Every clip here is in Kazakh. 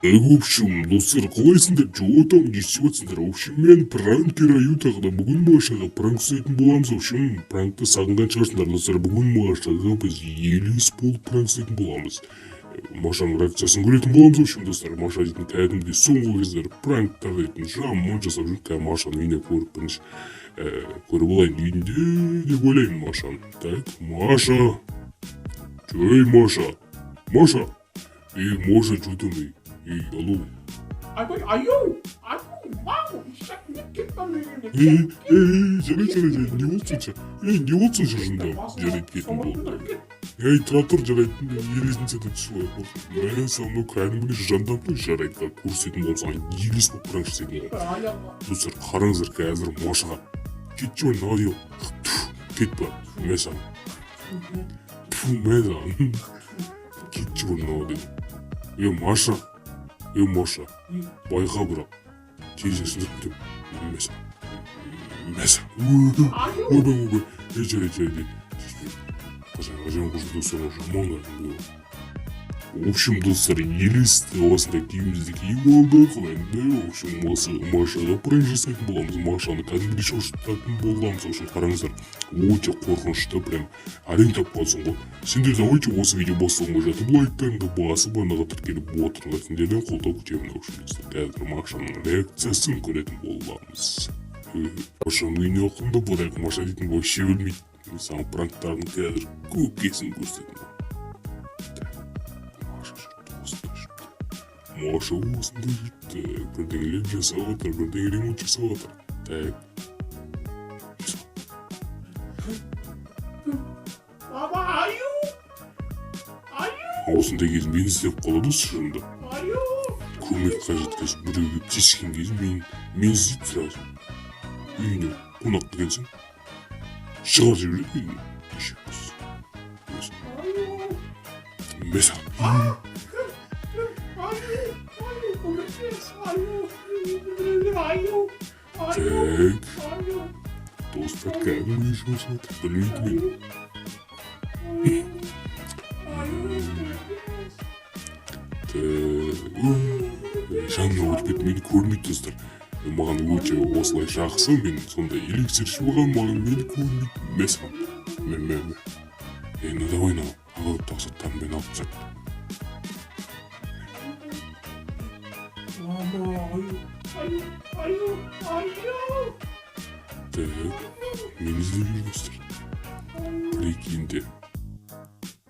В общем, достар қалайсыңдар? Жоғатам не істеп жатсыңдар? В общем, мен пранкер аютағыда бүгін Машаға пранк жасайтын боламыз. В общем, пранкты сағынған шығарсыңдар достар. Бүгін Машаға біз елес болып пранк жасайтын боламыз. Машаның реакциясын көретін боламыз. В общем, достар, Маша дейтін кәдімгідей соңғы кездері пранктар дейтін жаман жасап жүр. Қазір Машаның үйіне көріп бірінші көріп алайын үйінде деп ойлаймын Машаны. Так, Маша. Ей, Маша. Маша. Маша, что ты? Алло. Вау, git lan önüne. Жарайды, не болсыншы? Не болсыншы жында? Жарайды, кетім болды. Тұра тұр, жарайды, елесін сәті түсіп алайық. Мен саған кәдімгідей жандап тұр, жарайды, көрсететін болам, саған елес болып пранк жасайтын болам. Достар, қараңыздар, қазір Машаға кетші ой, надел. Кетпе, мен саған. Мен саған. Кетші ой, надел. Маша. Маша, байға бірақ. Тезесін өттім. Мәсі. Ойбай. Жарайды. Қажан құжды достар, жаман қайын. В общем, достар, елесті осында киімізді киіп алдық. В общем, Машаға пранк жасайтын боламыз. Машаны кәдімгідей шошытатын боламыз. В общем, қараңыздар, өте қорқынышты, прям әрең тапқансың ғой. Сендер де ойчы осы видео басталғанға жатып лайктарыңды басып анаға тіркеліп отырыңдар. Сендерден қолдау күтемін. В общем, достар, қазір Машаның реакциясын көретін боламыз. Машаның үйіне оқымды болайық. Маша дейтін вообще өлмейді. Саған пранктардың қазір көкесін көрсететін. Маша осында жүрді, бірдеңелер жасап жатыр, бірдеңе ремонт жасап жатыр. Так. Baba, аю. Осындай кез мені іздеп қалады осы жында. Көмек қажет кез біреуге тиіскен кез мен іздейді сразу. Үйіне қонаққа келсең, шығар жібереді үйіне. Кешек болсын. Mesela. Так. Достар кәдімгі жұмысат. Білмейді мені. Жанына өтпет мені көрмейді достар. Маған өте осылай жақсы, мен сондай элексирші болған, маған мені көрмейді. Mesela. Ну давай на ағылып тақсаттан мен алып тастады. Так, мен іздеп жүр достар. Прикинь де.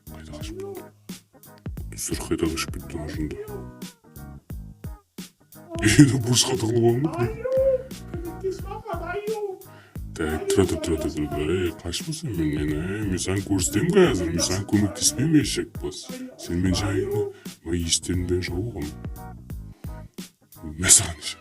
Қайда қашып кетті? Достар қайда қашып кетті жында? Бұрышқа тығылып алған ба? Так, тұра. Қашпасың мен саған көрсетемін қазір. Мен саған көмектеспеймін ешек бас. Сен мен жайыңды, мен естерімден жауып алғанмын. Мен саған ешек.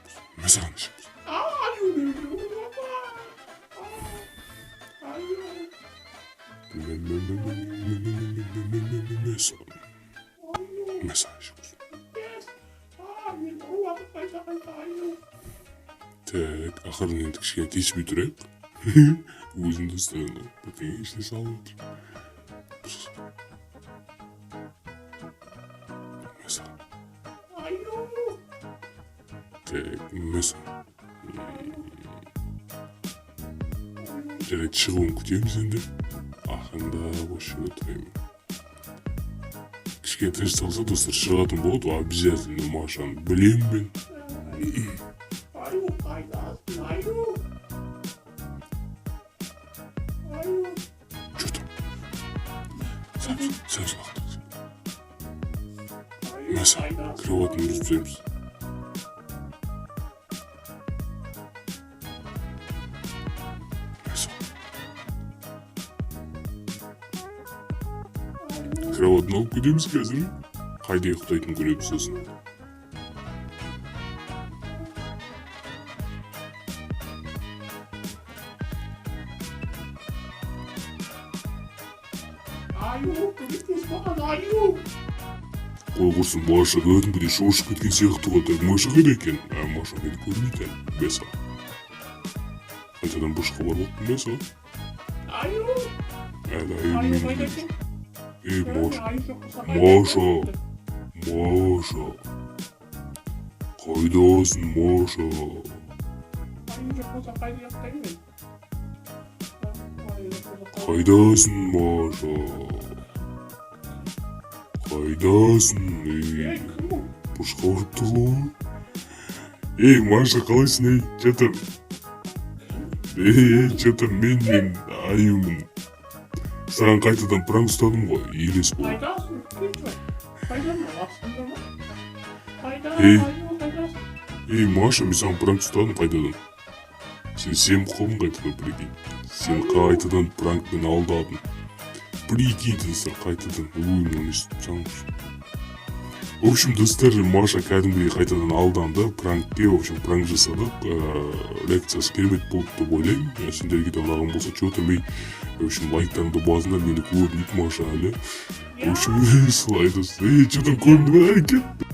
Так, ақырын енді кішкене тиіспей тұрайық. Өзімді ұстайын. Бірдеңе ішіне салып отыр. Так, mesela. Жарайды, шығуын күтеміз енді. Ақырында осы жерге отырайын. Кішкене тыныш салса достар шығатын болады, обязательно Машаны білемін мен. Sen sulaktın. Mesela kravatını düzler misin? Mesela. Kravatını alıp gidiyoruz ki hazır mı? Haydi yakıtaytın görevi sosun. Қой құрсын, Маша кәдімгідей шошып кеткен сияқты ғой. Маша қайда екен? Маша мені көрмейді. Mesela. Қайтадан бұрышқа барып отырмын, Mesela. Маша. Қайдасың, Маша? Айым жоқ болса қайда ұйықтаймын мен? Айым жоқ болса Қайдасың, Маша? Қайдасың? Ей, кім бұл? Бұрышқа ұрып тұр ғой. Ей, Маша, қалайсың, ей? Что-то... Ей, что-то мен Аюмын. Саған қайтадан пранк ұстадым ғой, елес бол. Қайдасың? Кетпе. Қайдан астында ма? Қайда? Ей. Аю, қайдасың? Ей, Маша, мен саған пранк ұстадым қайтадан. Сен сеніп қалдың қайтадан, прикинь. Сен қайтадан пранкпен алдадың. Прикинь, достар, қайтадан. Мынаны естіп саңыз. В общем, достар, Маша кәдімгідей қайтадан алданды. Пранкке, в общем, пранк жасадық. Реакциясы керемет болды деп ойлаймын. Сендерге де ұнаған болса, что-то мен, в общем, лайктарыңды басыңдар, мені көрмейді Маша әлі. В общем, солай достар. Ей, что-то көрінді ме? Кет.